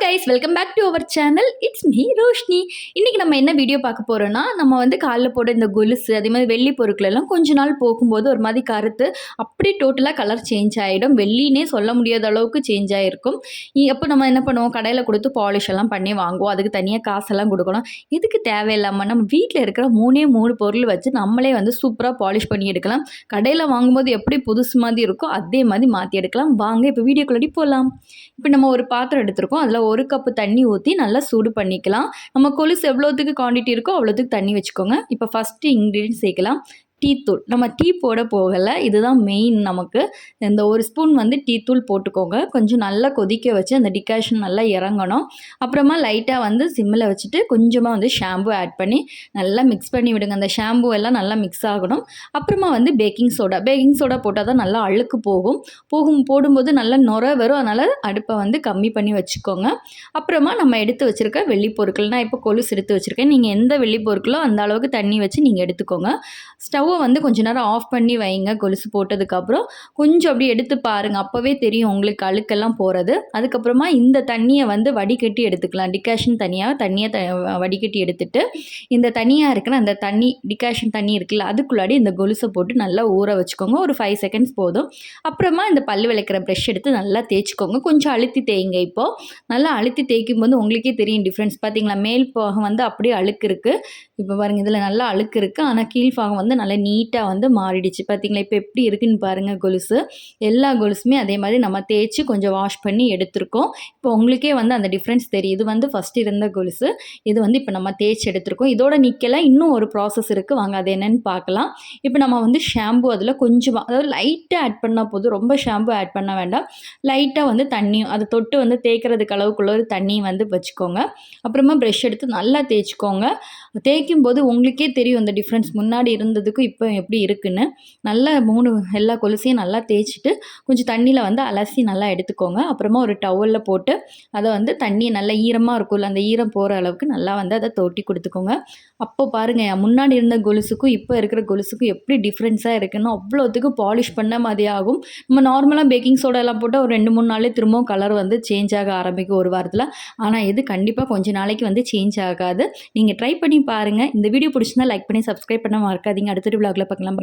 Guys, welcome back to our channel. It's me Roshini. இன்றைக்கி நம்ம என்ன வீடியோ பார்க்க போகிறோன்னா, நம்ம வந்து காலில் போட இந்த கொலுசு அதே மாதிரி வெள்ளி பொருட்கள் எல்லாம் கொஞ்ச நாள் போகும்போது ஒரு மாதிரி கருத்து அப்படியே டோட்டலாக கலர் சேஞ்ச் ஆகிடும். வெள்ளினே சொல்ல முடியாத அளவுக்கு சேஞ்ச் ஆகிருக்கும். அப்போ நம்ம என்ன பண்ணுவோம், கடையில் கொடுத்து பாலிஷ் எல்லாம் பண்ணி வாங்குவோம். அதுக்கு தனியாக காசெல்லாம் கொடுக்கணும். இதுக்கு தேவையில்லாமல் நம்ம வீட்டில் இருக்கிற மூணு பொருள் வச்சு நம்மளே வந்து சூப்பராக பாலிஷ் பண்ணி எடுக்கலாம். கடையில் வாங்கும்போது எப்படி புதுசு மாதிரி இருக்கோ அதே மாதிரி மாற்றி எடுக்கலாம். வாங்க இப்போ வீடியோக்குள்ளே போகலாம். இப்போ நம்ம ஒரு பாத்திரம் எடுத்துருக்கோம். அதில் 1 கப்பு தண்ணி ஊற்றி நல்லா சூடு பண்ணிக்கலாம். நம்ம கொலுசு எவ்வளோத்துக்கு குவான்டிட்டி இருக்கோ அவ்வளோத்துக்கு தண்ணி வச்சுக்கோங்க. இப்போ ஃபஸ்ட்டு இன்க்ரீடியன்ட் சேர்க்கலாம். டீத்தூள். நம்ம டீ போட போகலை, இதுதான் மெயின். நமக்கு இந்த 1 ஸ்பூன் வந்து டீத்தூள் போட்டுக்கோங்க. கொஞ்சம் நல்லா கொதிக்க வச்சு அந்த டிகாஷன் நல்லா இறங்கணும். அப்புறமா லைட்டாக வந்து சிம்மில் வச்சுட்டு கொஞ்சமாக வந்து ஷாம்பு ஆட் பண்ணி நல்லா மிக்ஸ் பண்ணி விடுங்க. அந்த ஷாம்பு எல்லாம் நல்லா மிக்ஸ் ஆகணும். அப்புறமா வந்து பேக்கிங் சோடா போட்டால் தான் நல்லா அழுக்கு போடும்போது நல்லா நுர வரும். அதனால் அடுப்பை வந்து கம்மி பண்ணி வச்சுக்கோங்க. அப்புறமா நம்ம எடுத்து வச்சுருக்க வெள்ளி பொருட்கள், நான் இப்போ கொலுசு எடுத்து வச்சுருக்கேன். நீங்கள் எந்த வெள்ளி பொருட்களோ அந்த அளவுக்கு தண்ணி வச்சு நீங்கள் எடுத்துக்கோங்க. ஸ்டவ்வை வந்து கொஞ்ச நேரம் ஆஃப் பண்ணி வைங்க. கொலுசு போட்டதுக்கப்புறம் கொஞ்சம் அப்படியே எடுத்து பாருங்கள். அப்போவே தெரியும் உங்களுக்கு அழுக்கெல்லாம் போகிறது. அதுக்கப்புறமா இந்த தண்ணியை வந்து வடிகட்டி எடுத்துக்கலாம். டிகாஷன் தண்ணியை வடிகட்டி எடுத்துட்டு இந்த தனியாக இருக்கிற அந்த டிகாஷன் தண்ணி இருக்குல்ல, அதுக்குள்ளாடி இந்த கொலுசை போட்டு நல்லா ஊற வச்சுக்கோங்க. ஒரு 5 செகண்ட்ஸ் போதும். அப்புறமா இந்த பல் விளக்குற ப்ரஷ் எடுத்து நல்லா தேய்ச்சிக்கோங்க. கொஞ்சம் அழுத்தி தேய்ங்க. இப்போது நல்லா அழுத்தி தேய்க்கும் போது உங்களுக்கே தெரியும் டிஃப்ரென்ஸ். பார்த்தீங்களா, மேல் பாகம் வந்து அப்படியே அழுக்கு இருக்குது. இப்போ பாருங்கள், இதில் நல்லா அழுக்கு இருக்குது. ஆனால் கீழ்பாகம் வந்து நல்லா நீட்டாக வந்து மாறிடுச்சு. பார்த்தீங்களா, இப்போ எப்படி இருக்குன்னு பாருங்கள். கொலுசு எல்லா கொலுசுமே அதே மாதிரி நம்ம தேய்ச்சி கொஞ்சம் வாஷ் பண்ணி எடுத்திருக்கோம். இப்போ உங்களுக்கே வந்து அந்த டிஃப்ரென்ஸ் தெரியும். இது வந்து ஃபஸ்ட்டு இருந்த கொலுசு, இது வந்து இப்போ நம்ம தேய்ச்சி எடுத்திருக்கோம். இதோட நிற்கலாம், இன்னும் ஒரு ப்ராசஸ் இருக்குது. வாங்க அது என்னென்னு பார்க்கலாம். இப்போ நம்ம வந்து ஷாம்பு அதில் கொஞ்சமாக, அதாவது லைட்டாக ஆட் பண்ணால் போதும். ரொம்ப ஷாம்பு ஆட் பண்ண வேண்டாம். லைட்டாக வந்து தண்ணியும் அதை தொட்டு வந்து தேய்க்கிறதுக்கு அளவுக்குள்ள ஒரு தண்ணி வந்து வச்சுக்கோங்க. அப்புறமா ப்ரெஷ் எடுத்து நல்லா தேய்ச்சிக்கோங்க. தேய்க்கும் போது உங்களுக்கே தெரியும் இந்த டிஃப்ரென்ஸ் முன்னாடி இருந்ததுக்கும் இப்போ எப்படி இருக்குன்னு. நல்லா எல்லா கொலுசையும் நல்லா தேய்ச்சிட்டு கொஞ்சம் தண்ணியில் வந்து அலசி நல்லா எடுத்துக்கோங்க. அப்புறமா ஒரு டவலில் போட்டு அதை வந்து தண்ணி நல்லா ஈரமாக இருக்கும்ல, அந்த ஈரம் போகிற அளவுக்கு நல்லா வந்து அதை தொட்டி கொடுத்துக்கோங்க. அப்போ பாருங்கள், முன்னாடி இருந்த கொலுசுக்கும் இப்போ இருக்கிற கொலுசுக்கும் எப்படி டிஃப்ரென்ஸாக இருக்குன்னு. அவ்வளோத்துக்கு பாலிஷ் பண்ண மாதிரி ஆகும். நம்ம நார்மலாக பேக்கிங் சோடா எல்லாம் போட்டால் ஒரு 2-3 நாளே திரும்பவும் கலர் வந்து சேஞ்ச் ஆக ஆரம்பிக்கும் ஒரு வாரத்தில். ஆனால் இது கண்டிப்பாக கொஞ்சம் நாளைக்கு வந்து சேஞ்ச் ஆகாது. நீங்கள் ட்ரை பண்ணி பாருங்கள். இந்த வீடியோ பிடிச்சிருந்தா லைக் பண்ணி சப்ஸ்கிரைப் பண்ண மறக்காதீங்க. அடுத்த விலாகில் பார்க்கலாம்.